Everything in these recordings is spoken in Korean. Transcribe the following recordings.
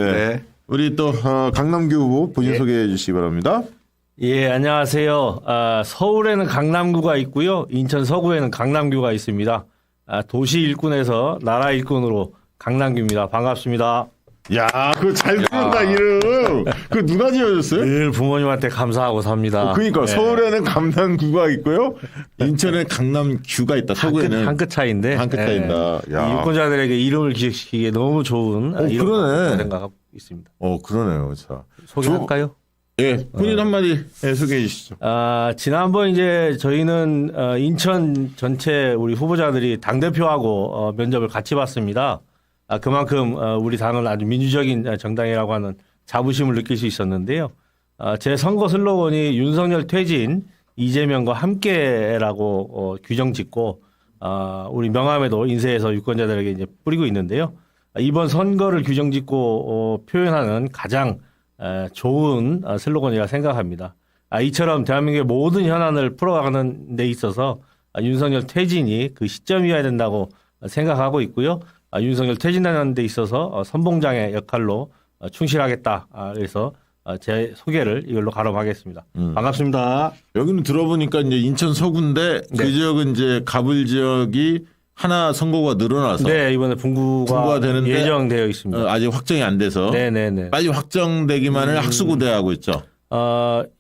네. 우리 또 강남규 후보 본인 소개해 주시기 바랍니다. 예, 안녕하세요. 서울에는 강남구가 있고요. 인천 서구에는 강남규가 있습니다. 도시 일꾼에서 나라 일꾼으로 강남규입니다. 반갑습니다. 야, 그거 잘 지은다 이름. 그거 누가 지어줬어요? 늘 부모님한테 감사하고 삽니다. 그러니까 예. 서울에는 강남구가 있고요. 인천에 강남규가 있다. 서구에는 한 끗 차이인데. 한 끗 차이인다. 야. 일꾼자들에게 이름을 기억시키기에 너무 좋은 그러네. 생각하고 있습니다. 그러네요. 자, 소개할까요? 예, 본인 한마디 소개해 주시죠. 지난번 이제 저희는 인천 전체 우리 후보자들이 당대표하고 면접을 같이 봤습니다. 그만큼 우리 당은 아주 민주적인 정당이라고 하는 자부심을 느낄 수 있었는데요. 제 선거 슬로건이 윤석열 퇴진, 이재명과 함께라고 규정 짓고 우리 명함에도 인쇄해서 유권자들에게 이제 뿌리고 있는데요. 이번 선거를 규정 짓고 표현하는 가장 좋은 슬로건이라 생각합니다. 이처럼 대한민국의 모든 현안을 풀어가는 데 있어서 윤석열 퇴진이 그 시점이어야 된다고 생각하고 있고요. 윤석열 퇴진하는 데 있어서 선봉장의 역할로 충실하겠다. 그래서 제 소개를 이걸로 가름하겠습니다. 반갑습니다. 여기는 들어보니까 이제 인천 서구인데 네. 그 지역은 이제 가불 지역이 하나 선거가 늘어나서 네, 이번에 분구가 되는데 예정되어 있습니다. 아직 확정이 안 돼서 네네네. 빨리 확정되기만을 학수고대하고 있죠.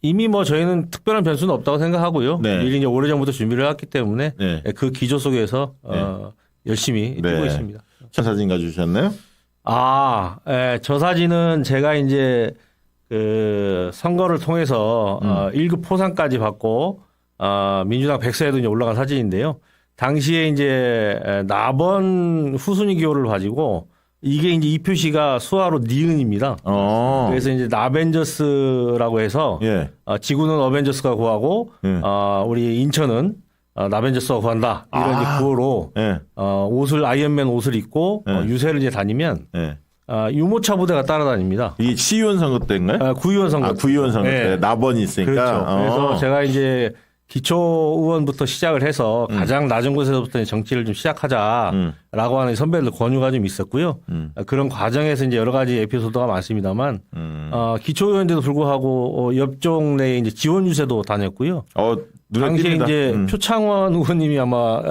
이미 뭐 저희는 특별한 변수는 없다고 생각하고요. 네. 미리 이제 오래전부터 준비를 해왔기 때문에 네. 그 기조 속에서 열심히 네. 뛰고 있습니다. 사진 가져주셨나요? 저 사진은 제가 이제 그 선거를 통해서 1급 포상까지 받고 민주당 백서에도 이제 올라간 사진인데요. 당시에 이제 나번 후순위 기호를 가지고 이게 이제 이 표시가 수화로 니은입니다. 그래서 이제 나벤져스라고 해서 예. 지구는 어벤져스가 구하고 우리 인천은 나벤져스가 구한다 이런 이제 구호로 예. 옷을 아이언맨 옷을 입고 유세를 이제 다니면 예. 유모차 부대가 따라다닙니다. 이게 시의원 선거 때인가요? 구의원 선거. 구의원 선거 네. 때 나번이 있으니까. 그렇죠. 그래서 제가 이제 기초 의원부터 시작을 해서 가장 낮은 곳에서부터 정치를 좀 시작하자라고 하는 선배들 권유가 좀 있었고요. 그런 과정에서 이제 여러 가지 에피소드가 많습니다만 기초 의원인데도 불구하고 옆종 내에 이제 지원 유세도 다녔고요. 눈에 당시에 띕니다. 이제 표창원 의원님이 아마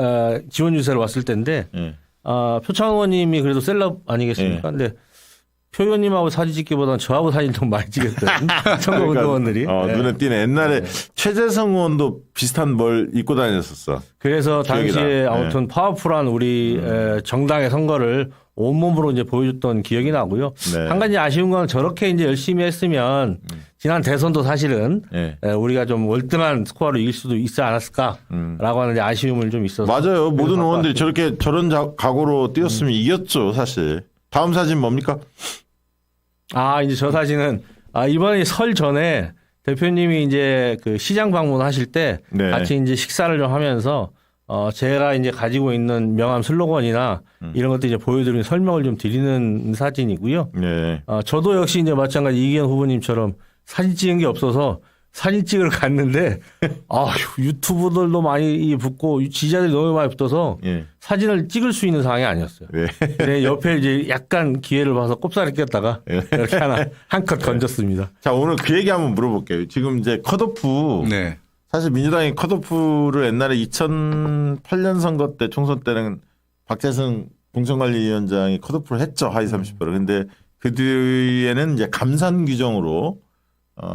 지원 유세를 왔을 때인데 예. 표창원 의원님이 그래도 셀럽 아니겠습니까? 예. 근데 표 의원님하고 사진 찍기보다는 저하고 사진 좀 많이 찍었던 선거 운동원들이. 네. 눈에 띄네. 옛날에 최재성 의원도 비슷한 뭘 입고 다녔었어. 그래서 기억이다. 당시에 아무튼 파워풀한 우리 정당의 선거를 온몸으로 이제 보여줬던 기억이 나고요. 네. 한 가지 아쉬운 건 저렇게 이제 열심히 했으면 지난 대선도 사실은 예. 우리가 좀 월등한 스코어로 이길 수도 있지 않았을까라고 하는 이제 아쉬움을 좀 있어서. 맞아요. 모든 의원들이 저런 각오로 뛰었으면 이겼죠, 사실. 다음 사진 뭡니까? 이제 저 사진은 이번에 설 전에 대표님이 이제 그 시장 방문하실 때 네. 같이 이제 식사를 좀 하면서 제가 이제 가지고 있는 명함 슬로건이나 이런 것들 이제 보여드리는 설명을 좀 드리는 사진이고요. 네. 저도 역시 이제 마찬가지 이기현 후보님처럼 사진 찍은 게 없어서 사진 찍으러 갔는데 유튜브들도 많이 붙고 지지자들이 너무 많이 붙어서 예. 사진을 찍을 수 있는 상황이 아니었어요. 네. 네, 옆에 이제 약간 기회를 봐서 꼽사리 꼈다가 이렇게 한 컷 건졌습니다. 자, 오늘 그 얘기 한번 물어볼게요. 지금 이제 컷오프. 네. 사실 민주당이 컷오프를 옛날에 2008년 선거 때 총선 때는 박재승 공천관리위원장이 컷오프를 했죠. 하위 30%. 근데 그 뒤에는 이제 감산 규정으로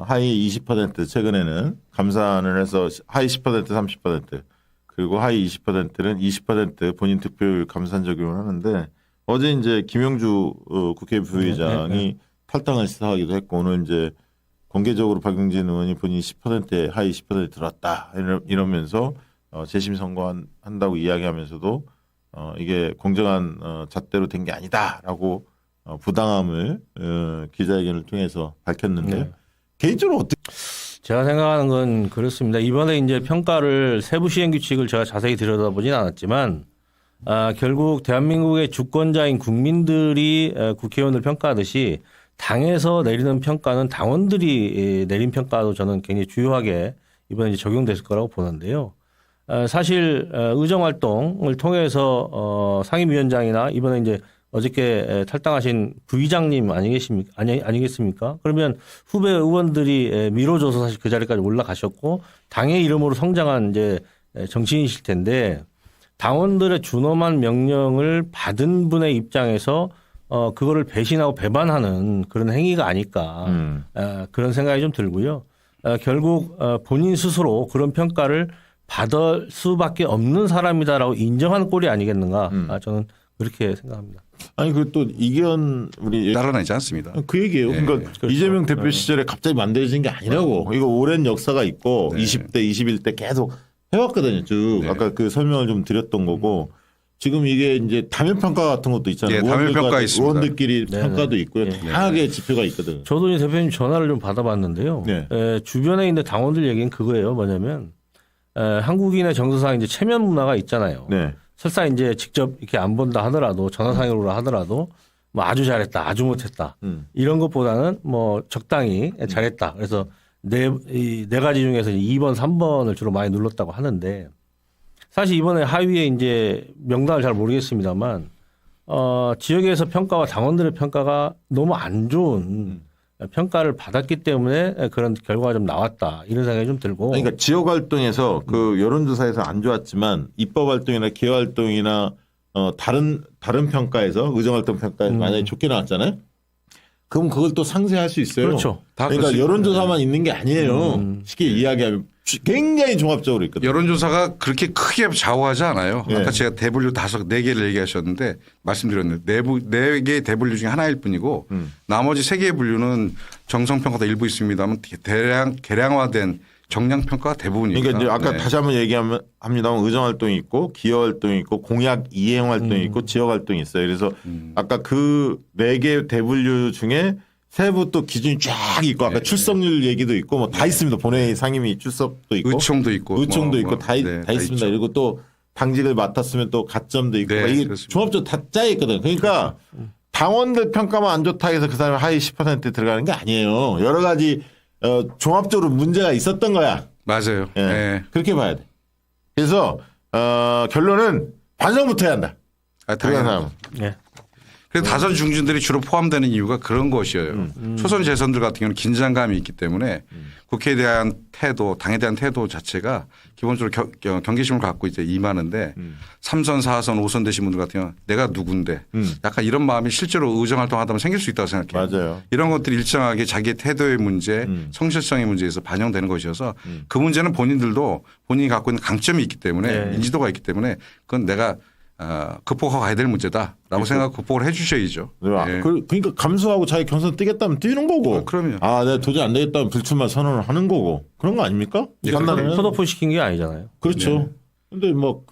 하위 20% 최근에는 감산을 해서 하위 10% 30% 그리고 하위 20%는 20% 본인 득표율 감산 적용을 하는데 어제 이제 김영주 국회 부의장이 탈당을 시사하기도 했고 오늘 이제 공개적으로 박용진 의원이 본인이 10%에 하위 10% 들었다 이러면서 재심 선거한다고 이야기하면서도 이게 공정한 잣대로 된 게 아니다라고 부당함을 기자회견을 통해서 밝혔는데 네. 개인적으로 어떻게? 제가 생각하는 건 그렇습니다. 이번에 이제 평가를 세부 시행 규칙을 제가 자세히 들여다보진 않았지만 결국 대한민국의 주권자인 국민들이 국회의원을 평가하듯이 당에서 내리는 평가는 당원들이 내린 평가도 저는 굉장히 주요하게 이번에 이제 적용됐을 거라고 보는데요. 사실 의정 활동을 통해서 상임위원장이나 이번에 이제 어저께 탈당하신 부의장님 아니겠습니까? 그러면 후배 의원들이 밀어줘서 사실 그 자리까지 올라가셨고 당의 이름으로 성장한 이제 정치인이실 텐데 당원들의 준엄한 명령을 받은 분의 입장에서 그거를 배신하고 배반하는 그런 행위가 아닐까 그런 생각이 좀 들고요. 결국 본인 스스로 그런 평가를 받을 수밖에 없는 사람이다라고 인정하는 꼴이 아니겠는가 저는 그렇게 생각합니다. 아니 그 또 이견 우리 따라내지 않습니다. 그 얘기예요. 그러니까 그렇죠. 이재명 대표 시절에 갑자기 만들어진 게 아니라고. 이거 오랜 역사가 있고 20대, 21대 계속 해왔거든요. 쭉 아까 그 설명을 좀 드렸던 거고 지금 이게 이제 다면 평가 같은 것도 있잖아요. 다면 평가 있습니다. 의원들끼리 평가도 있고요. 다양하게 지표가 있거든. 저도 이 대표님 전화를 좀 받아봤는데요. 네. 주변에 있는 당원들 얘기는 그거예요. 뭐냐면 한국인의 정서상 이제 체면 문화가 있잖아요. 네. 설사 이제 직접 이렇게 안 본다 하더라도 전화상으로 하더라도 뭐 아주 잘했다, 아주 못했다 이런 것보다는 뭐 적당히 잘했다. 그래서 네 가지 중에서 2번, 3번을 주로 많이 눌렀다고 하는데 사실 이번에 하위에 이제 명단을 잘 모르겠습니다만 지역에서 평가와 당원들의 평가가 너무 안 좋은 평가를 받았기 때문에 그런 결과가 좀 나왔다 이런 생각이 좀 들고. 그러니까 지역 활동에서 그 여론조사에서 안 좋았지만 입법 활동이나 기여 활동이나 다른 평가에서 의정 활동 평가에서 만약에 좋게 나왔잖아요. 그럼 그걸 또 상쇄할 수 있어요. 그렇죠. 그러니까 여론조사만 있는 게 아니에요. 쉽게 이야기하면 굉장히 종합적으로 있거든요. 여론조사가 그렇게 크게 좌우하지 않아요. 예. 아까 제가 대분류 4개를 얘기하셨는데 말씀드렸는데 4개의 대분류 중에 하나일 뿐이고 나머지 3개의 분류는 정성평가도 일부 있습니다만 개량화된 정량평가가 대부분입니다. 그러니까 이제 아까 네. 다시 한번 얘기합니다만 의정 활동이 있고 기여 활동이 있고 공약 이행 활동이 있고 지역 활동이 있어요. 그래서 아까 그 4개 대분류 중에 세부 또 기준이 쫙 있고 아까 출석률 얘기도 있고 뭐 다 있습니다. 본회의 상임위 출석도 있고 의총도 있고 의총도 뭐, 있고 다 있습니다. 있죠. 그리고 또 당직을 맡았으면 또 가점도 있고 네, 이게 그렇습니다. 종합적으로 다 짜여 있거든. 그러니까 당원들 평가만 안 좋다 해서 그 사람이 하위 10%에 들어가는 게 아니에요. 여러 가지 종합적으로 문제가 있었던 거야. 맞아요. 예. 네. 그렇게 봐야 돼. 그래서 결론은 반성부터 해야 한다. 들어간 사람. 네. 그래서 다선 중진들이 주로 포함되는 이유가 그런 것이에요. 초선 재선들 같은 경우는 긴장감이 있기 때문에 국회에 대한 태도, 당에 대한 태도 자체가 기본적으로 경계심을 갖고 이제 임하는데 3선, 4선, 5선 되신 분들 같은 경우는 내가 누군데 약간 이런 마음이 실제로 의정활동 하다 보면 생길 수 있다고 생각해요. 맞아요. 이런 것들이 일정하게 자기의 태도의 문제, 성실성의 문제에서 반영되는 것이어서 그 문제는 본인들도 본인이 갖고 있는 강점이 있기 때문에 인지도가 있기 때문에 그건 내가 극복하고 가야 될 문제다라고 생각하고 극복을 해 주셔야죠. 예. 그러니까 감수하고 자기 경선 뛰겠다면 뛰는 거고. 그럼요. 내가 도저히 안 되겠다면 불출마 선언을 하는 거고. 그런 거 아닙니까? 예, 판단은. 컷오프 시킨 게 아니잖아요. 그렇죠. 근데 뭐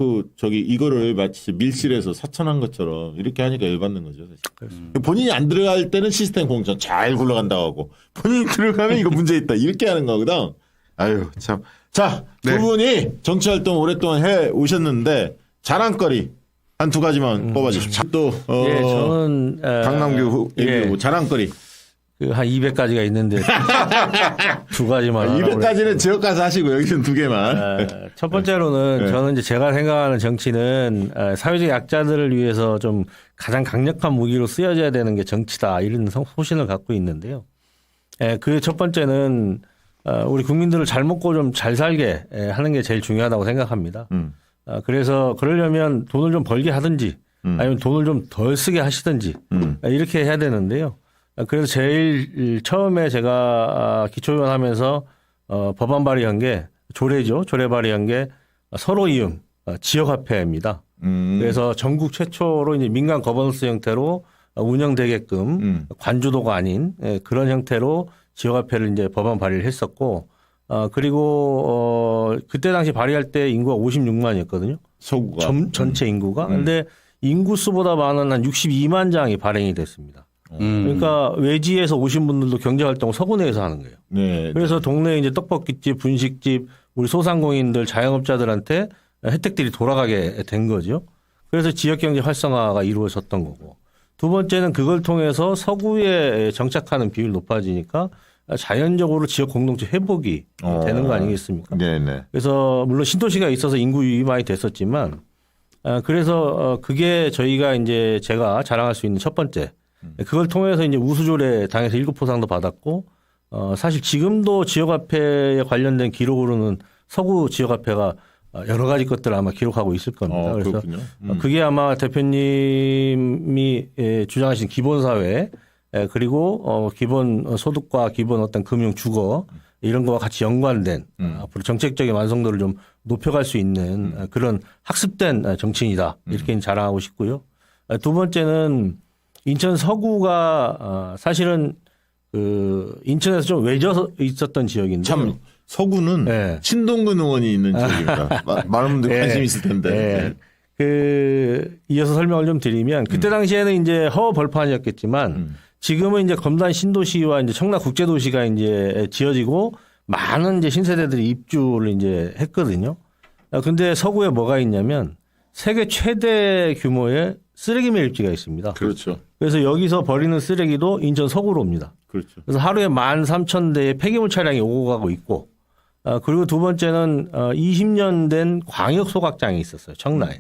이거를 마치 밀실에서 사천한 것처럼 이렇게 하니까 열받는 거죠. 사실. 본인이 안 들어갈 때는 시스템 공천 잘 굴러간다고 하고 본인이 들어가면 이거 문제 있다 이렇게 하는 거거든. 아유 참. 자, 두 분이 정치 활동 오랫동안 해 오셨는데 자랑거리 한 2가지만 뽑아주십시오. 또 저는 강남규 후보 자랑거리. 한 200가지가 있는데 2가지만. 200가지는 지역 가서 하시고 여기는 2개만. 첫 번째로는 저는 이제 제가 생각하는 정치는 사회적 약자들을 위해서 좀 가장 강력한 무기로 쓰여져야 되는 게 정치다 이런 소신을 갖고 있는데요. 그 첫 번째는 우리 국민들을 잘 먹고 좀 잘 살게 하는 게 제일 중요하다고 생각합니다. 그래서 그러려면 돈을 좀 벌게 하든지 아니면 돈을 좀 덜 쓰게 하시든지 이렇게 해야 되는데요. 그래서 제일 처음에 제가 기초의원 하면서 법안 발의한 게 조례죠. 조례 발의한 게 서로 이음 지역화폐입니다. 그래서 전국 최초로 이제 민간 거버넌스 형태로 운영되게끔 관주도가 아닌 그런 형태로 지역화폐를 이제 법안 발의를 했었고 그리고 그때 당시 발의할 때 인구가 56만이었거든요. 서구가. 전체 인구가. 근데 인구 수보다 많은 한 62만 장이 발행이 됐습니다. 그러니까 외지에서 오신 분들도 경제활동을 서구 내에서 하는 거예요. 네. 그래서 동네에 이제 떡볶이집, 분식집, 우리 소상공인들, 자영업자들한테 혜택들이 돌아가게 된 거죠. 그래서 지역경제 활성화가 이루어졌던 거고. 두 번째는 그걸 통해서 서구에 정착하는 비율이 높아지니까 자연적으로 지역 공동체 회복이 되는 거 아니겠습니까? 네네. 그래서 물론 신도시가 있어서 인구 유입이 많이 됐었지만 그래서 그게 저희가 이제 제가 자랑할 수 있는 첫 번째. 그걸 통해서 이제 우수조례 당에서 1급포상도 받았고 사실 지금도 지역화폐에 관련된 기록으로는 서구 지역화폐가 여러 가지 것들을 아마 기록하고 있을 겁니다. 그래서 그렇군요. 그게 아마 대표님이 주장하신 기본사회 그리고 기본 소득과 기본 어떤 금융 주거 이런 거와 같이 연관된 앞으로 정책적인 완성도를 좀 높여갈 수 있는 그런 학습된 정치인이다 이렇게 자랑하고 싶고요. 두 번째는 인천 서구가 사실은 그 인천에서 좀 외져 있었던 지역인데 참 서구는 네. 신동근 의원이 있는 지역입니다. 많은 분들이 네. 관심 있을 텐데. 네. 그 이어서 설명을 좀 드리면 그때 당시에는 이제 허벌판이었겠지만 지금은 이제 검단 신도시와 이제 청라 국제도시가 이제 지어지고 많은 이제 신세대들이 입주를 이제 했거든요. 근데 서구에 뭐가 있냐면 세계 최대 규모의 쓰레기 매립지가 있습니다. 그렇죠. 그래서 여기서 버리는 쓰레기도 인천 서구로 옵니다. 그렇죠. 그래서 하루에 13,000대의 폐기물 차량이 오고 가고 있고, 그리고 두 번째는 20년 된 광역 소각장이 있었어요. 청라에.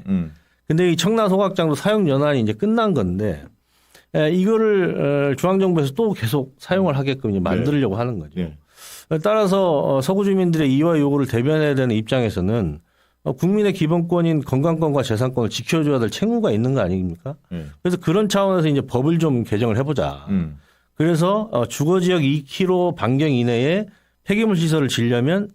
근데 이 청라 소각장도 사용 연한이 이제 끝난 건데, 이거를 중앙정부에서 또 계속 사용을 하게끔 이제 만들려고 하는 거죠. 네. 따라서 서구 주민들의 이와 요구를 대변해야 되는 입장에서는 국민의 기본권인 건강권과 재산권을 지켜줘야 될 책무가 있는 거 아닙니까? 네. 그래서 그런 차원에서 이제 법을 좀 개정을 해보자. 그래서 주거지역 2km 반경 이내에 폐기물 시설을 지려면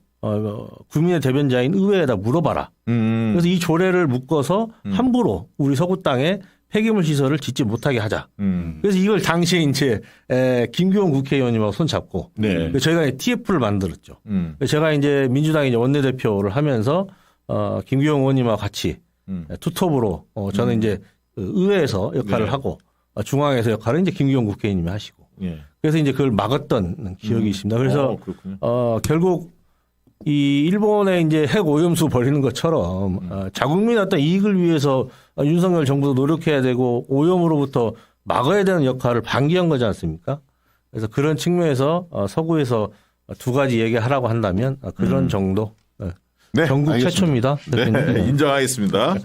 국민의 대변자인 의회에다 물어봐라. 그래서 이 조례를 묶어서 함부로 우리 서구 땅에 폐기물 시설을 짓지 못하게 하자. 그래서 이걸 당시에 이제 김규원 국회의원님하고 손잡고 네. 저희가 TF를 만들었죠. 제가 이제 민주당의 원내대표를 하면서 김규원 의원님하고 같이 투톱으로 저는 이제 의회에서 역할을 네. 하고 중앙에서 역할을 이제 김규원 국회의원님이 하시고 예. 그래서 이제 그걸 막았던 기억이 있습니다. 그래서 그렇군요. 결국 이 일본의 이제 핵 오염수 버리는 것처럼 자국민의 어떤 이익을 위해서 윤석열 정부도 노력해야 되고 오염으로부터 막아야 되는 역할을 방기한 거지 않습니까? 그래서 그런 측면에서 서구에서 두 가지 얘기하라고 한다면 그런 정도. 네, 전국 알겠습니다. 최초입니다. 대표님. 네, 인정하겠습니다.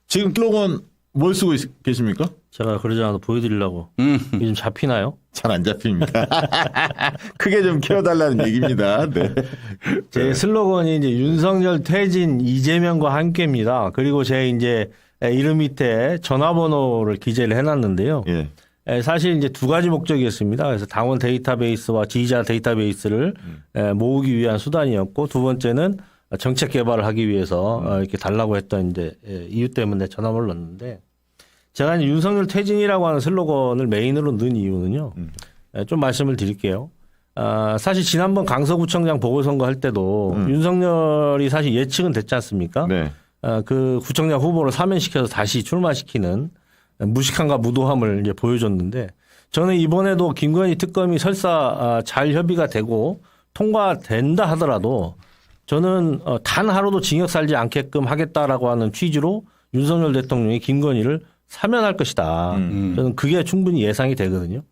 지금 슬로건 뭘 쓰고 계십니까? 제가 그러지 않아도 보여드리려고. 요즘 잡히나요? 잘 안 잡힙니다. 크게 좀 키워달라는 얘기입니다. 네. 제 슬로건이 이제 윤석열 퇴진 이재명과 함께입니다. 그리고 제 이제 이름 밑에 전화번호를 기재를 해놨는데요. 예. 사실 이제 두 가지 목적이었습니다. 그래서 당원 데이터베이스와 지지자 데이터베이스를 모으기 위한 수단이었고 두 번째는 정책 개발을 하기 위해서 이렇게 달라고 했던 이제 이유 때문에 전화번호를 넣었는데 제가 이제 윤석열 퇴진이라고 하는 슬로건을 메인으로 넣은 이유는요. 좀 말씀을 드릴게요. 사실 지난번 강서구청장 보궐선거 할 때도 윤석열이 사실 예측은 됐지 않습니까? 네. 그 구청장 후보를 사면시켜서 다시 출마시키는 무식함과 무도함을 이제 보여줬는데 저는 이번에도 김건희 특검이 설사 잘 협의가 되고 통과된다 하더라도 저는 단 하루도 징역 살지 않게끔 하겠다라고 하는 취지로 윤석열 대통령이 김건희를 사면할 것이다. 저는 그게 충분히 예상이 되거든요.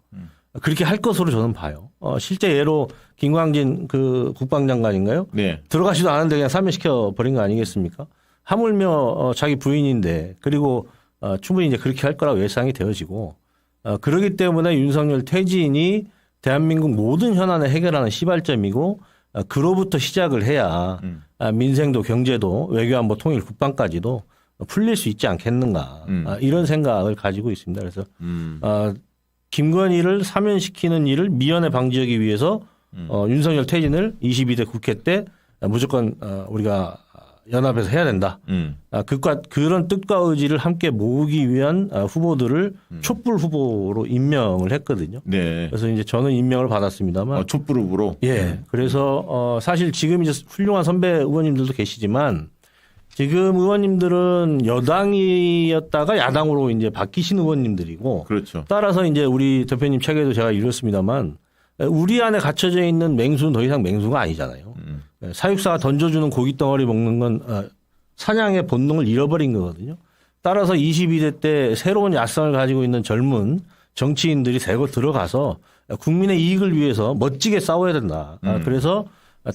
그렇게 할 것으로 저는 봐요. 실제 예로 김광진 그 국방장관인가요? 네. 들어가지도 않은데 그냥 사면시켜 버린 거 아니겠습니까? 하물며 자기 부인인데 그리고 충분히 이제 그렇게 할 거라고 예상이 되어지고 그러기 때문에 윤석열 퇴진이 대한민국 모든 현안을 해결하는 시발점이고 그로부터 시작을 해야 민생도 경제도 외교안보 통일 국방까지도 풀릴 수 있지 않겠는가 이런 생각을 가지고 있습니다. 그래서 김건희를 사면시키는 일을 미연에 방지하기 위해서 윤석열 퇴진을 22대 국회 때 무조건 우리가 연합해서 해야 된다. 그런 뜻과 의지를 함께 모으기 위한 후보들을 촛불 후보로 임명을 했거든요. 네. 그래서 이제 저는 임명을 받았습니다만. 촛불 후보로. 예. 그래서 사실 지금 이제 훌륭한 선배 의원님들도 계시지만 지금 의원님들은 여당이었다가 야당으로 이제 바뀌신 의원님들이고. 그렇죠. 따라서 이제 우리 대표님 책에도 제가 읽었습니다만 우리 안에 갇혀져 있는 맹수는 더 이상 맹수가 아니잖아요. 사육사가 던져주는 고기 덩어리 먹는 건 사냥의 본능을 잃어버린 거거든요. 따라서 22대 때 새로운 야성을 가지고 있는 젊은 정치인들이 새거 들어가서 국민의 이익을 위해서 멋지게 싸워야 된다. 그래서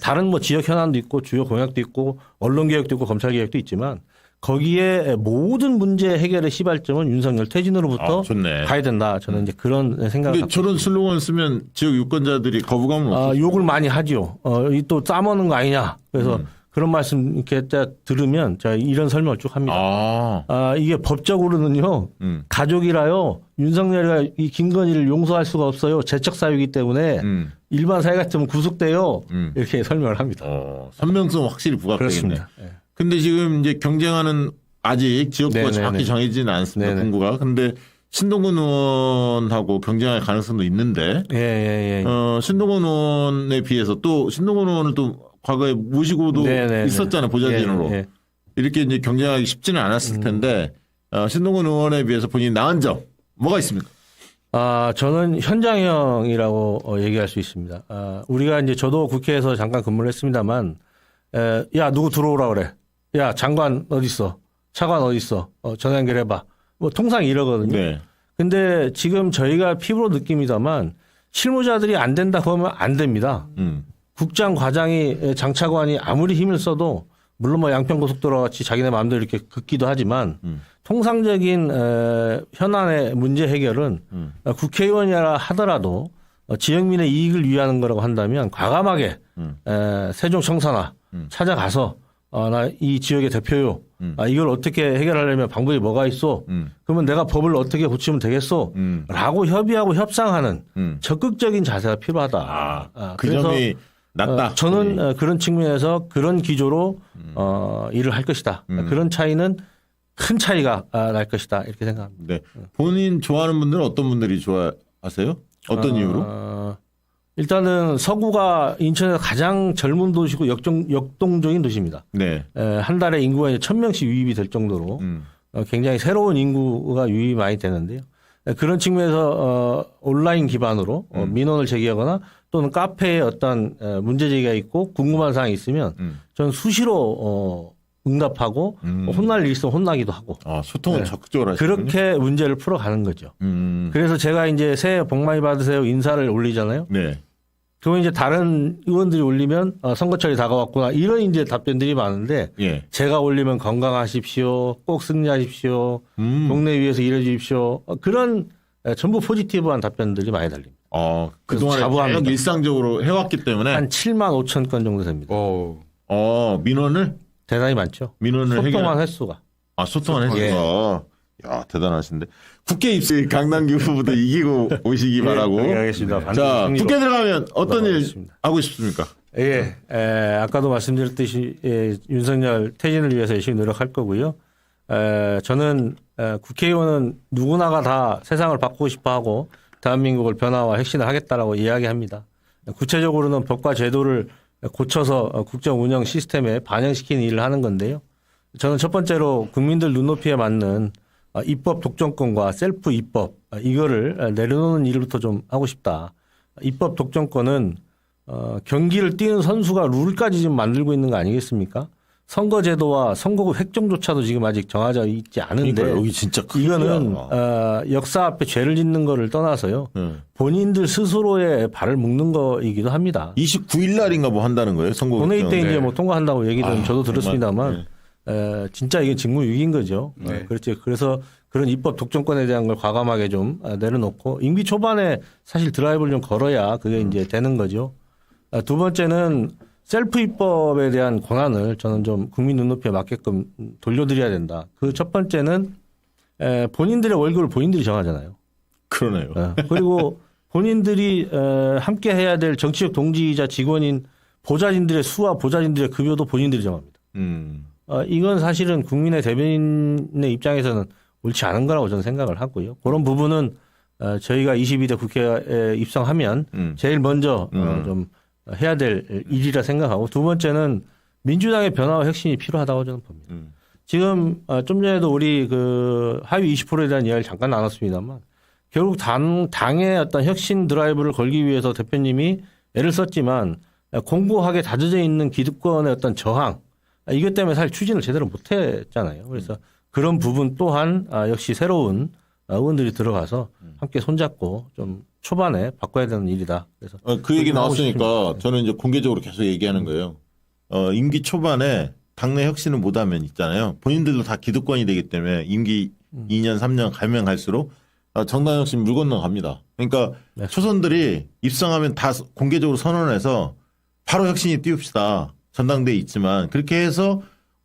다른 뭐 지역 현안도 있고 주요 공약도 있고 언론 개혁도 있고 검찰 개혁도 있지만 거기에 모든 문제 해결의 시발점은 윤석열 퇴진으로부터 좋네. 가야 된다. 저는 이제 그런 생각을 근데 갖고 저런 슬로건 쓰면 지역 유권자들이 거부감은 없어요. 욕을 많이 하죠. 이 또 싸먹는 거 아니냐. 그래서 그런 말씀 이렇게 들으면 제가 이런 설명을 쭉 합니다. 이게 법적으로는요. 가족이라요. 윤석열이가 이 김건희를 용서할 수가 없어요. 재척 사유이기 때문에 일반 사회 같으면 구속돼요. 이렇게 설명을 합니다. 선명성 확실히 부각되겠네. 그렇습니다. 예. 근데 지금 이제 경쟁하는 아직 지역구가 네네네. 정확히 정해지지는 않습니다. 네네. 분구가. 근데 신동근 의원하고 경쟁할 가능성도 있는데 예. 신동근 의원에 비해서 또 신동근 의원을 또 과거에 모시고도 네네네. 있었잖아요. 보좌진으로. 예. 이렇게 이제 경쟁하기 쉽지는 않았을 텐데 신동근 의원에 비해서 본인이 나은 점 뭐가 있습니까? 저는 현장형이라고 얘기할 수 있습니다. 우리가 이제 저도 국회에서 잠깐 근무를 했습니다만, 야, 누구 들어오라 그래. 야, 장관 어딨어? 차관 어딨어? 전화 연결해봐. 뭐 통상 이러거든요. 네. 근데 지금 저희가 피부로 느낍니다만 실무자들이 안 된다고 하면 안 됩니다. 국장, 과장이, 장차관이 아무리 힘을 써도 물론 뭐 양평고속도로 같이 자기네 마음대로 이렇게 긋기도 하지만 통상적인 현안의 문제 해결은 국회의원이라 하더라도 지역민의 이익을 위하는 거라고 한다면 과감하게 세종청사나 찾아가서 나 이 지역의 대표요. 이걸 어떻게 해결하려면 방법이 뭐가 있어? 그러면 내가 법을 어떻게 고치면 되겠어? 라고 협의하고 협상하는 적극적인 자세가 필요하다. 그 그래서 점이 낫다. 저는 그런 측면에서 그런 기조로 일을 할 것이다. 그런 차이는 큰 차이가 날 것이다. 이렇게 생각합니다. 네. 본인 좋아하는 분들은 어떤 분들이 좋아하세요? 어떤 이유로? 일단은 서구가 인천에서 가장 젊은 도시고 역동적인 도시입니다. 네. 한 달에 인구가 이제 1,000명씩 유입이 될 정도로 굉장히 새로운 인구가 유입이 많이 되는데요. 그런 측면에서 온라인 기반으로 민원을 제기하거나 또는 카페에 어떤 문제 제기가 있고 궁금한 사항이 있으면 저는 수시로 응답하고 혼날 일 있으면 혼나기도 하고. 소통은 적극적으로 하시군요. 그렇게 문제를 풀어가는 거죠. 그래서 제가 이제 새해 복 많이 받으세요 인사를 올리잖아요. 네. 그러면 이제 다른 의원들이 올리면 선거철이 다가왔구나 이런 이제 답변들이 많은데 예. 제가 올리면 건강하십시오, 꼭 승리하십시오, 동네 위에서 일해주십시오 그런 전부 포지티브한 답변들이 많이 달립니다. 그동안에 자부합니다. 계속 일상적으로 해왔기 때문에 한 7만 5천 건 정도 됩니다. 민원을 대단히 많죠. 민원을 소통한 횟수가. 소통한 횟수가. 야, 대단하신데. 국회 입시 강남기 후보도 이기고 오시기 바라고. 알겠습니다. 자, 국회 들어가면 어떤 일 돌아가겠습니다. 하고 싶습니까? 예, 아까도 말씀드렸듯이 윤석열 퇴진을 위해서 열심히 노력할 거고요. 저는 국회의원은 누구나가 다 세상을 바꾸고 싶어하고 대한민국을 변화와 혁신을 하겠다라고 이야기합니다. 구체적으로는 법과 제도를 고쳐서 국정 운영 시스템에 반영시키는 일을 하는 건데요. 저는 첫 번째로 국민들 눈높이에 맞는 입법 독점권과 셀프 입법 이거를 내려놓는 일부터 좀 하고 싶다. 입법 독점권은 경기를 뛰는 선수가 룰까지 지금 만들고 있는 거 아니겠습니까? 선거제도와 선거구 획정조차도 지금 아직 정해져 있지 않은데 그러니까 여기 진짜 이거는 역사 앞에 죄를 짓는 거를 떠나서요. 본인들 스스로의 발을 묶는 거이기도 합니다. 29일 날인가 뭐 한다는 거예요? 선거 본회의 때 이제 뭐 통과한다고 얘기는 저도 들었습니다만 진짜 이게 직무유기인 거죠. 네. 그렇지. 그래서 그런 입법 독점권에 대한 걸 과감하게 좀 내려놓고 임기 초반에 사실 드라이브를 좀 걸어야 그게 이제 되는 거죠. 두 번째는 셀프 입법에 대한 권한을 저는 좀 국민 눈높이에 맞게끔 돌려드려야 된다. 그 첫 번째는 본인들의 월급을 본인들이 정하잖아요. 그러네요. 그리고 본인들이 함께 해야 될 정치적 동지이자 직원인 보좌진들의 수와 보좌진들의 급여도 본인들이 정합니다. 이건 사실은 국민의 대변인의 입장에서는 옳지 않은 거라고 저는 생각을 하고요. 그런 부분은 저희가 22대 국회에 입성하면 제일 먼저 좀 해야 될 일이라 생각하고 두 번째는 민주당의 변화와 혁신이 필요하다고 저는 봅니다. 지금 좀 전에도 우리 그 하위 20%에 대한 이야기를 잠깐 나눴습니다만 결국 당의 어떤 혁신 드라이브를 걸기 위해서 대표님이 애를 썼지만 공고하게 다져져 있는 기득권의 어떤 저항 이것 때문에 사실 추진을 제대로 못했잖아요. 그래서 그런 부분 또한 역시 새로운 의원들이 들어가서 함께 손잡고 좀 초반에 바꿔야 되는 일이다. 그래서 그 얘기 나왔으니까 저는 이제 공개적으로 계속 얘기하는 거예요. 임기 초반에 당내 혁신을 못하면 있잖아요. 본인들도 다 기득권이 되기 때문에 임기 2년, 3년 가면 갈수록 정당 혁신 물 건너 갑니다. 그러니까 네. 초선들이 입성하면 다 공개적으로 선언해서 바로 혁신이 띄웁시다. 전당대회 있지만 그렇게 해서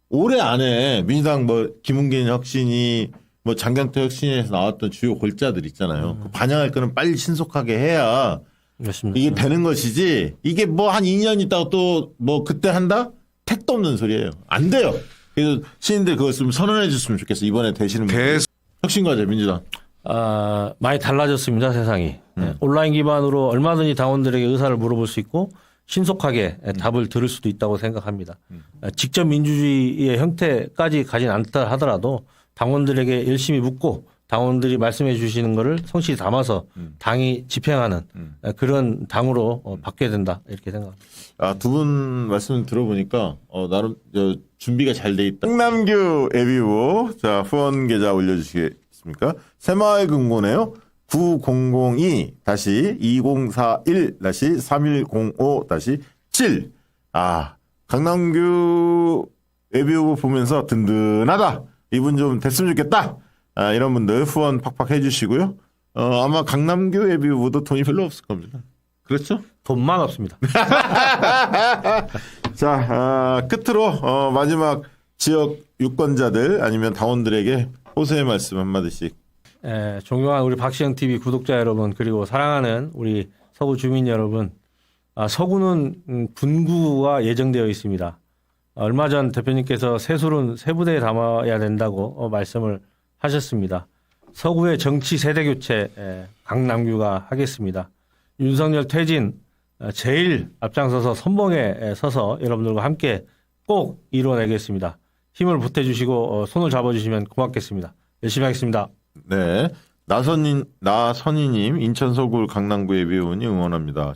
올해 안에 민주당 뭐 김웅긴 혁신이 뭐 장경태 혁신에서 나왔던 주요 골자들 있잖아요. 그 반영할 거는 빨리 신속하게 해야 그렇습니다. 이게 되는 것이지 이게 뭐 한 2년 있다가 또 뭐 그때 한다? 택도 없는 소리예요. 안 돼요. 그래서 시민들 그것 좀 선언해 줬으면 좋겠어. 이번에 되시는 분들. 혁신과제 민주당. 많이 달라졌습니다, 세상이. 네, 온라인 기반으로 얼마든지 당원들에게 의사를 물어볼 수 있고 신속하게 답을 들을 수도 있다고 생각합니다. 직접 민주주의의 형태까지 가진 않다 하더라도 당원들에게 열심히 묻고 당원들이 말씀해 주시는 거를 성실히 담아서 당이 집행하는 그런 당으로 바뀌어야 된다 이렇게 생각합니다. 두 분 말씀 들어보니까 나름 준비가 잘 돼 있다. 홍남규 예비후보 자 후원 계좌 올려주시겠습니까? 새마을 금고네요. 9041-2041-3105-7 강남규 예비후보 보면서 든든하다. 이분 좀 됐으면 좋겠다. 이런 분들 후원 팍팍 해주시고요. 아마 강남규 예비후보도 돈이 별로 없을 겁니다. 그렇죠? 돈만 없습니다. 자, 끝으로 마지막 지역 유권자들 아니면 당원들에게 호소의 말씀 한마디씩. 존경하는 우리 박시영 TV 구독자 여러분 그리고 사랑하는 우리 서구 주민 여러분, 서구는 분구가 예정되어 있습니다. 얼마 전 대표님께서 새술은 세부대에 담아야 된다고 말씀을 하셨습니다. 서구의 정치 세대 교체 강남규가 하겠습니다. 윤석열 퇴진 제일 앞장서서 선봉에 서서 여러분들과 함께 꼭 이루어내겠습니다. 힘을 보태주시고 손을 잡아주시면 고맙겠습니다. 열심히 하겠습니다. 네. 나선희님 인천 서구 강남구 예비의원이 응원합니다.